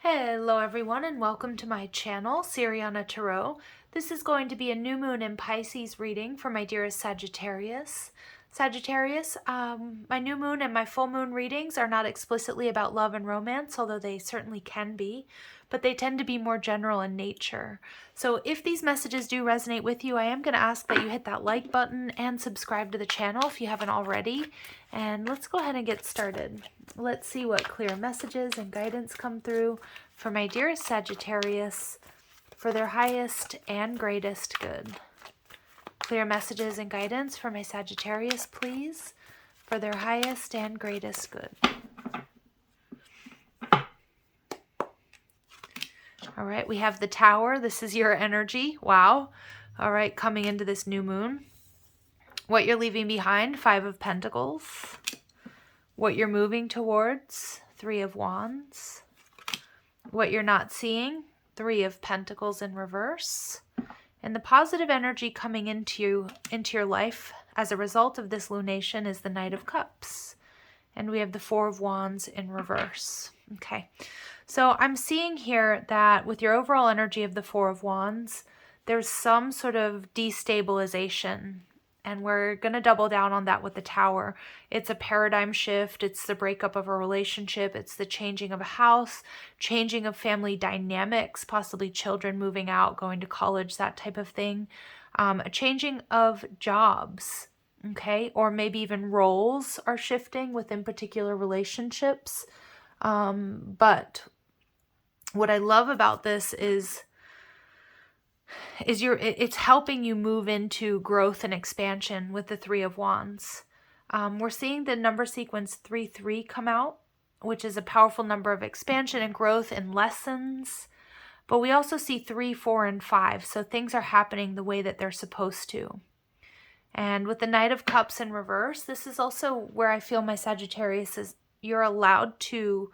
Hello everyone and welcome to my channel, Siriana Tarot. This is going to be a new moon in Pisces reading for my dearest Sagittarius. Sagittarius, my new moon and my full moon readings are not explicitly about love and romance, although they certainly can be, but they tend to be more general in nature. So if these messages do resonate with you, I am going to ask that you hit that like button and subscribe to the channel if you haven't already. And let's go ahead and get started. Let's see what clear messages and guidance come through for my dearest Sagittarius for their highest and greatest good. Clear messages and guidance for my Sagittarius, please, for their highest and greatest good. All right, we have the Tower. This is your energy. Wow. All right, coming into this new moon. What you're leaving behind, 5 of Pentacles. What you're moving towards, 3 of Wands. What you're not seeing, 3 of Pentacles in reverse. And the positive energy coming into your life as a result of this lunation is the Knight of Cups. And we have the 4 of Wands in reverse. Okay, so I'm seeing here that with your overall energy of the 4 of Wands, there's some sort of destabilization. And we're going to double down on that with the Tower. It's a paradigm shift. It's the breakup of a relationship. It's the changing of a house, changing of family dynamics, possibly children moving out, going to college, that type of thing. A changing of jobs, okay? Or maybe even roles are shifting within particular relationships. But what I love about this is it's helping you move into growth and expansion with the 3 of Wands. We're seeing the number sequence 3-3 come out, which is a powerful number of expansion and growth and lessons. But we also see 3, 4, and 5. So things are happening the way that they're supposed to. And with the Knight of Cups in reverse, this is also where I feel my Sagittarius is you're allowed to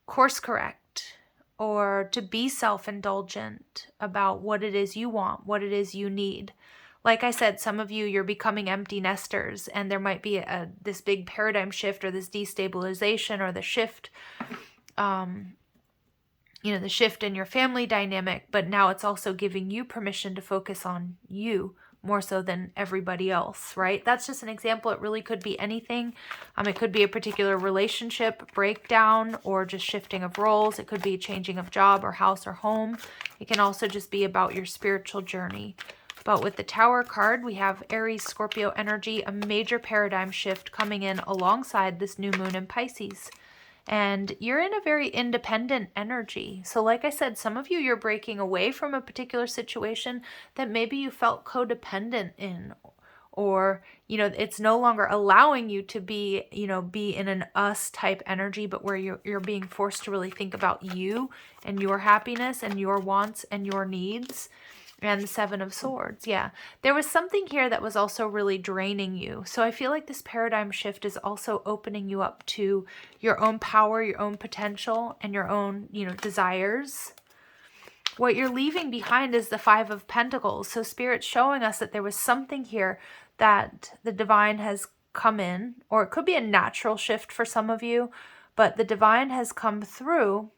course correct or to be self-indulgent about what it is you want, what it is you need. Like I said, some of you, you're becoming empty nesters, and there might be this big paradigm shift or this destabilization or the shift, the shift in your family dynamic, but now it's also giving you permission to focus on you more so than everybody else, right? That's just an example. It really could be anything. It could be a particular relationship breakdown or just shifting of roles. It could be a changing of job or house or home. It can also just be about your spiritual journey. But with the Tower card, we have Aries, Scorpio energy, a major paradigm shift coming in alongside this new moon in Pisces. And you're in a very independent energy. So like I said, some of you, you're breaking away from a particular situation that maybe you felt codependent in, or, it's no longer allowing you to be in an us type energy, but where you're being forced to really think about you and your happiness and your wants and your needs. And the 7 of Swords. Yeah, there was something here that was also really draining you. So I feel like this paradigm shift is also opening you up to your own power, your own potential, and your own, desires. What you're leaving behind is the 5 of Pentacles. So Spirit's showing us that there was something here that the divine has come in, or it could be a natural shift for some of you, but the divine has come through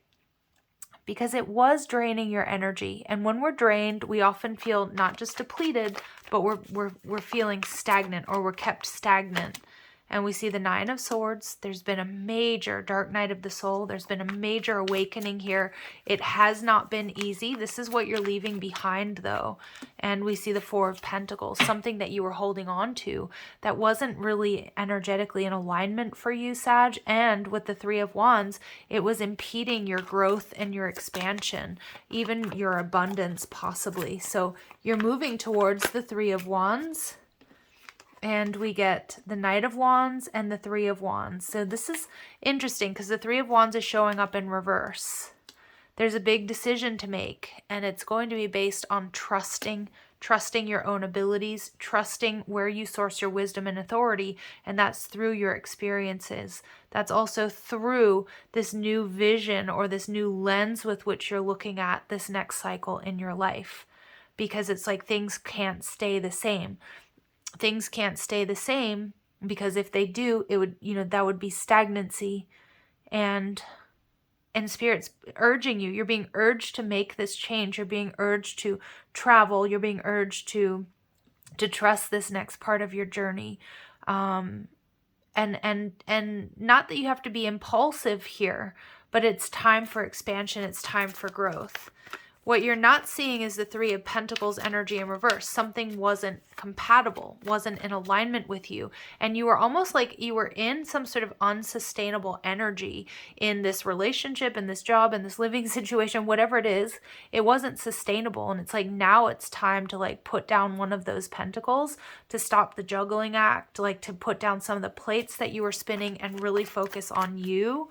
because it was draining your energy. And when we're drained, we often feel not just depleted, but we're feeling stagnant, or we're kept stagnant. And we see the 9 of Swords. There's been a major dark night of the soul. There's been a major awakening here. It has not been easy. This is what you're leaving behind, though. And we see the 4 of Pentacles, something that you were holding on to that wasn't really energetically in alignment for you, Sag. And with the 3 of Wands, it was impeding your growth and your expansion, even your abundance, possibly. So you're moving towards the 3 of Wands. And we get the Knight of Wands and the 3 of Wands. So this is interesting because the 3 of Wands is showing up in reverse. There's a big decision to make, and it's going to be based on trusting your own abilities, trusting where you source your wisdom and authority, and that's through your experiences. That's also through this new vision or this new lens with which you're looking at this next cycle in your life, because it's like things can't stay the same. Things can't stay the same because if they do, it would, that would be stagnancy. And and Spirit's urging you. You're being urged to make this change. You're being urged to travel. You're being urged to trust this next part of your journey. And not that you have to be impulsive here, but it's time for expansion. It's time for growth. What you're not seeing is the Three of Pentacles energy in reverse. Something wasn't compatible, wasn't in alignment with you. And you were almost like you were in some sort of unsustainable energy in this relationship, in this job, in this living situation, whatever it is. It wasn't sustainable. And it's like now it's time to like put down one of those pentacles, to stop the juggling act, like to put down some of the plates that you were spinning and really focus on you.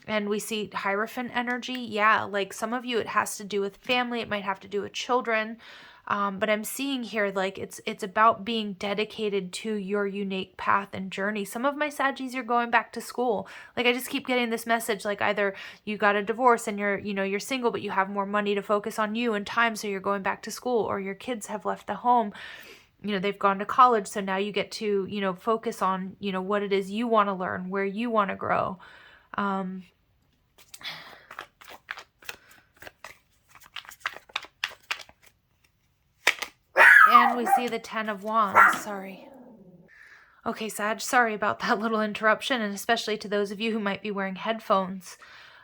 And we see Hierophant energy. Yeah, like some of you, it has to do with family. It might have to do with children. But I'm seeing here, like it's about being dedicated to your unique path and journey. Some of my Saggies, you're going back to school. Like I just keep getting this message, like either you got a divorce and you're single, but you have more money to focus on you and time. So you're going back to school, or your kids have left the home. They've gone to college. So now you get to, focus on, what it is you want to learn, where you want to grow. And we see the Ten of Wands. Sorry. Okay, Sag, sorry about that little interruption, and especially to those of you who might be wearing headphones.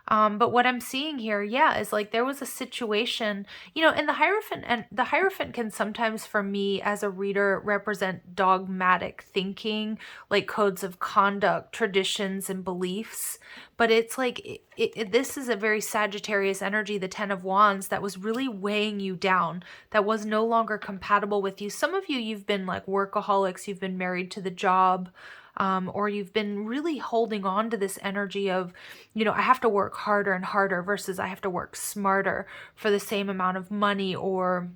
But what I'm seeing here, yeah, is like there was a situation, and the Hierophant can sometimes, for me as a reader, represent dogmatic thinking, like codes of conduct, traditions, and beliefs. But it's like, this is a very Sagittarius energy, the Ten of Wands, that was really weighing you down, that was no longer compatible with you. Some of you, you've been like workaholics, you've been married to the job, or you've been really holding on to this energy of, I have to work harder and harder versus I have to work smarter for the same amount of money. Or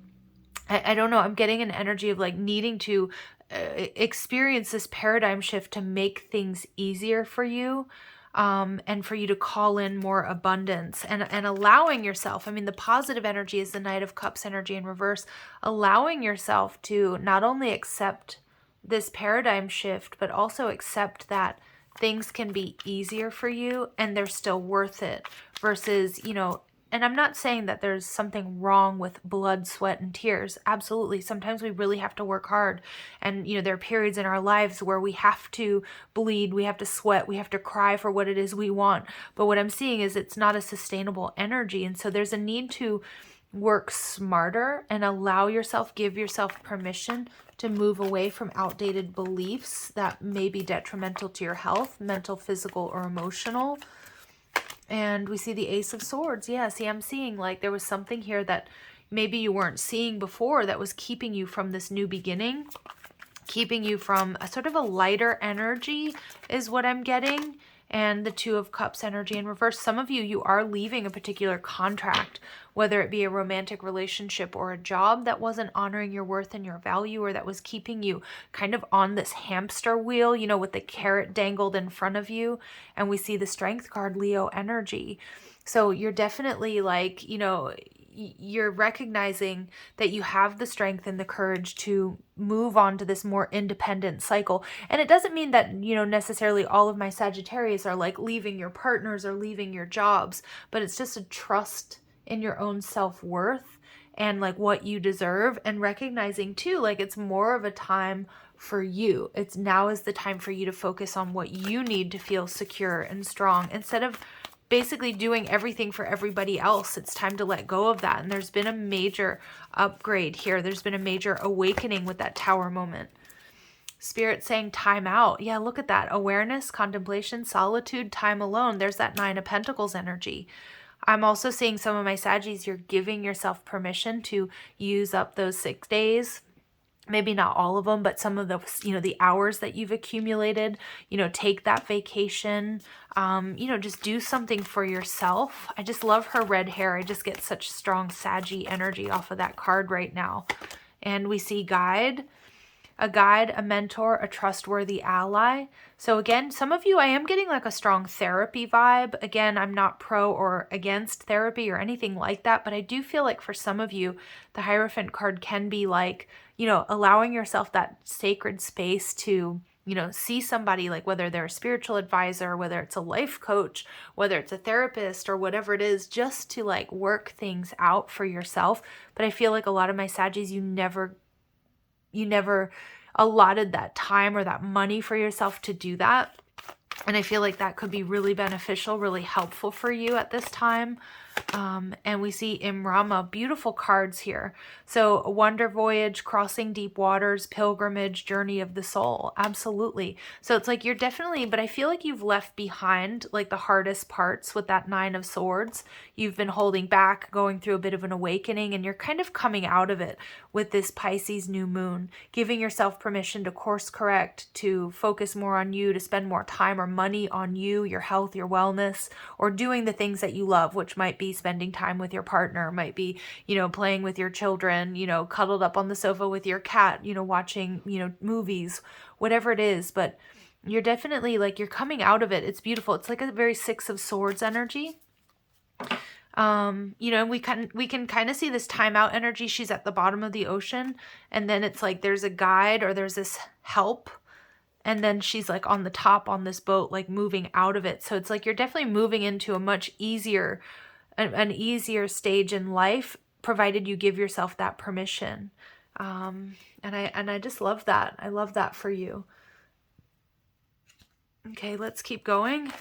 I don't know, I'm getting an energy of like needing to experience this paradigm shift to make things easier for you. And for you to call in more abundance and allowing yourself, the positive energy is the Knight of Cups energy in reverse, allowing yourself to not only accept this paradigm shift, but also accept that things can be easier for you and they're still worth it versus, and I'm not saying that there's something wrong with blood, sweat, and tears. Absolutely. Sometimes we really have to work hard. And, there are periods in our lives where we have to bleed, we have to sweat, we have to cry for what it is we want. But what I'm seeing is it's not a sustainable energy. And so there's a need to work smarter and allow yourself, give yourself permission to move away from outdated beliefs that may be detrimental to your health, mental, physical, or emotional. And we see the Ace of Swords. Yeah, see, I'm seeing like there was something here that maybe you weren't seeing before that was keeping you from this new beginning, keeping you from a sort of a lighter energy is what I'm getting. And the Two of Cups energy in reverse. Some of you, you are leaving a particular contract, whether it be a romantic relationship or a job that wasn't honoring your worth and your value, or that was keeping you kind of on this hamster wheel, with the carrot dangled in front of you. And we see the Strength card, Leo energy. So you're definitely like, you're recognizing that you have the strength and the courage to move on to this more independent cycle. And it doesn't mean that, necessarily all of my Sagittarius are like leaving your partners or leaving your jobs, but it's just a trust in your own self-worth and like what you deserve, and recognizing too, like it's more of a time for you. Now is the time for you to focus on what you need to feel secure and strong instead of basically doing everything for everybody else. It's time to let go of that. And there's been a major upgrade here. There's been a major awakening with that Tower moment. Spirit saying time out. Yeah, look at that. Awareness, contemplation, solitude, time alone. There's that Nine of Pentacles energy. I'm also seeing some of my Saggies, you're giving yourself permission to use up those 6 days. Maybe not all of them, but some of the, the hours that you've accumulated, take that vacation, just do something for yourself. I just love her red hair. I just get such strong Saggy energy off of that card right now. And we see guide, a mentor, a trustworthy ally. So again, some of you, I am getting like a strong therapy vibe. Again, I'm not pro or against therapy or anything like that, but I do feel like for some of you, the Hierophant card can be like, allowing yourself that sacred space to you know, see somebody, like whether they're a spiritual advisor, whether it's a life coach, whether it's a therapist or whatever it is, just to like work things out for yourself. But I feel like a lot of my Saggies, you never allotted that time or that money for yourself to do that. And I feel like that could be really beneficial, really helpful for you at this time. And we see Imrama, beautiful cards here. So a wonder voyage, crossing deep waters, pilgrimage, journey of the soul. Absolutely. So it's like you're definitely, but I feel like you've left behind like the hardest parts with that 9 of Swords. You've been holding back, going through a bit of an awakening, and you're kind of coming out of it with this Pisces new moon, giving yourself permission to course correct, to focus more on you, to spend more time or money on you, your health, your wellness, or doing the things that you love, which might be spending time with your partner, might be, you know, playing with your children, you know, cuddled up on the sofa with your cat, you know, watching, you know, movies, whatever it is. But you're definitely like, you're coming out of it. It's beautiful. It's like a very 6 of Swords energy. You know, we can kind of see this timeout energy. She's at the bottom of the ocean, and then it's like there's a guide or there's this help, and then she's like on the top on this boat, like moving out of it. So it's like you're definitely moving into a much easier, an easier stage in life, provided you give yourself that permission. And I just love that. I love that for you. Okay, let's keep going.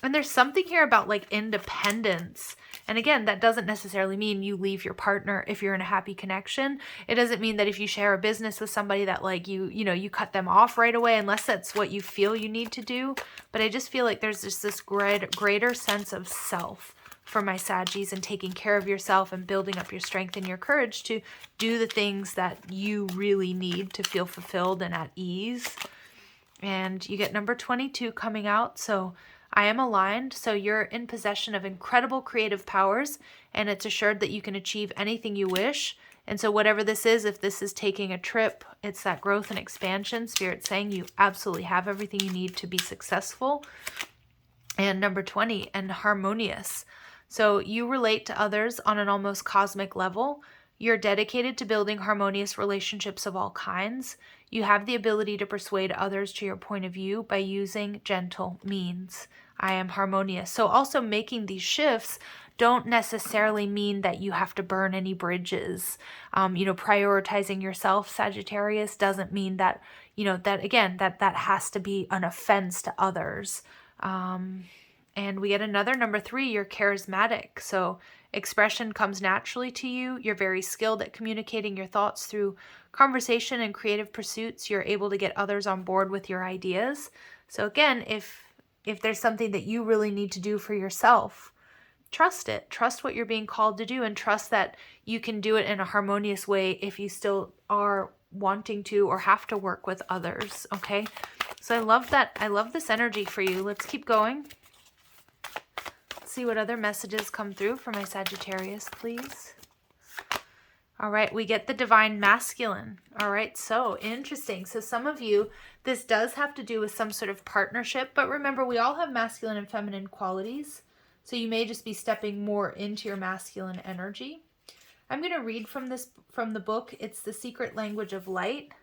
And there's something here about like independence. And again, that doesn't necessarily mean you leave your partner if you're in a happy connection. It doesn't mean that if you share a business with somebody that like you cut them off right away, unless that's what you feel you need to do. But I just feel like there's just this greater sense of self for my Saggies, and taking care of yourself and building up your strength and your courage to do the things that you really need to feel fulfilled and at ease. And you get number 22 coming out. So I am aligned. So you're in possession of incredible creative powers, and it's assured that you can achieve anything you wish. And so whatever this is, if this is taking a trip, it's that growth and expansion. Spirit's saying you absolutely have everything you need to be successful. And number 20, and harmonious. So you relate to others on an almost cosmic level. You're dedicated to building harmonious relationships of all kinds. You have the ability to persuade others to your point of view by using gentle means. I am harmonious. So also making these shifts don't necessarily mean that you have to burn any bridges. Prioritizing yourself, Sagittarius, doesn't mean that, that has to be an offense to others. And we get another number 3, you're charismatic. So expression comes naturally to you. You're very skilled at communicating your thoughts through conversation and creative pursuits. You're able to get others on board with your ideas. So again, if there's something that you really need to do for yourself, trust it. Trust what you're being called to do, and trust that you can do it in a harmonious way if you still are wanting to or have to work with others. Okay. So I love that. I love this energy for you. Let's keep going. See what other messages come through for my Sagittarius, please. All right, we get the divine masculine. All right, so interesting. So some of you, this does have to do with some sort of partnership, but remember, we all have masculine and feminine qualities. So you may just be stepping more into your masculine energy. I'm going to read from the book. It's The Secret Language of Light.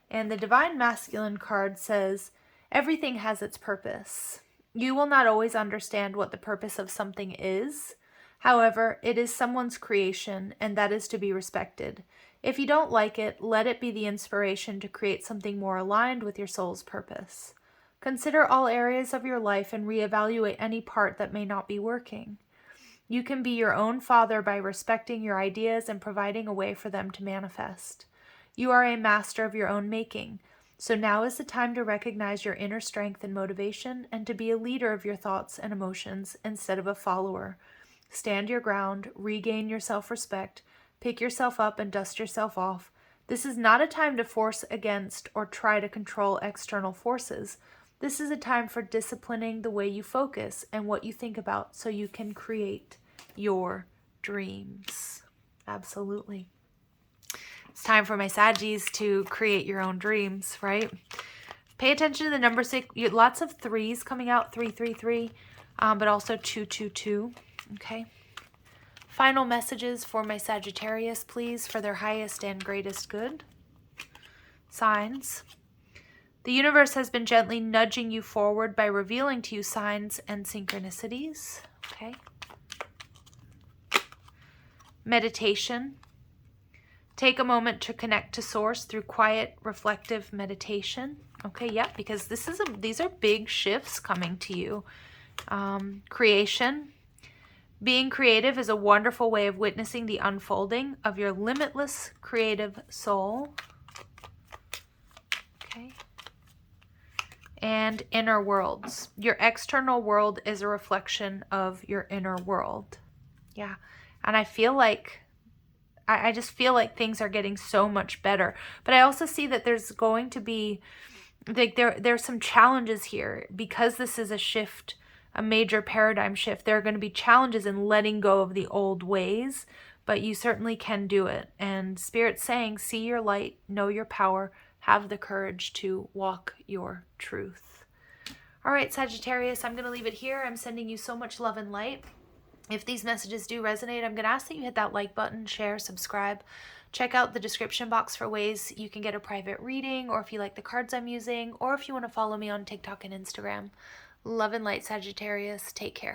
And the divine masculine card says, everything has its purpose. You will not always understand what the purpose of something is. However, it is someone's creation, and that is to be respected. If you don't like it, let it be the inspiration to create something more aligned with your soul's purpose. Consider all areas of your life and reevaluate any part that may not be working. You can be your own father by respecting your ideas and providing a way for them to manifest. You are a master of your own making. So now is the time to recognize your inner strength and motivation, and to be a leader of your thoughts and emotions instead of a follower. Stand your ground, regain your self-respect, pick yourself up and dust yourself off. This is not a time to force against or try to control external forces. This is a time for disciplining the way you focus and what you think about so you can create your dreams. Absolutely. It's time for my Saggies to create your own dreams, right? Pay attention to the number 6. Lots of 3s coming out, 333, but also 222, okay? Final messages for my Sagittarius, please, for their highest and greatest good. Signs. The universe has been gently nudging you forward by revealing to you signs and synchronicities. Okay. Meditation. Take a moment to connect to source through quiet, reflective meditation. Okay, yeah, because these are big shifts coming to you. Creation. Being creative is a wonderful way of witnessing the unfolding of your limitless creative soul. Okay. And inner worlds. Your external world is a reflection of your inner world. Yeah. And I feel like, I just feel like things are getting so much better. But I also see that there's going to be, like, there's some challenges here because this is a shift, a major paradigm shift. There are going to be challenges in letting go of the old ways, but you certainly can do it. And Spirit's saying, see your light, know your power, have the courage to walk your truth. All right, Sagittarius, I'm going to leave it here. I'm sending you so much love and light. If these messages do resonate, I'm going to ask that you hit that like button, share, subscribe. Check out the description box for ways you can get a private reading, or if you like the cards I'm using, or if you want to follow me on TikTok and Instagram. Love and light, Sagittarius. Take care.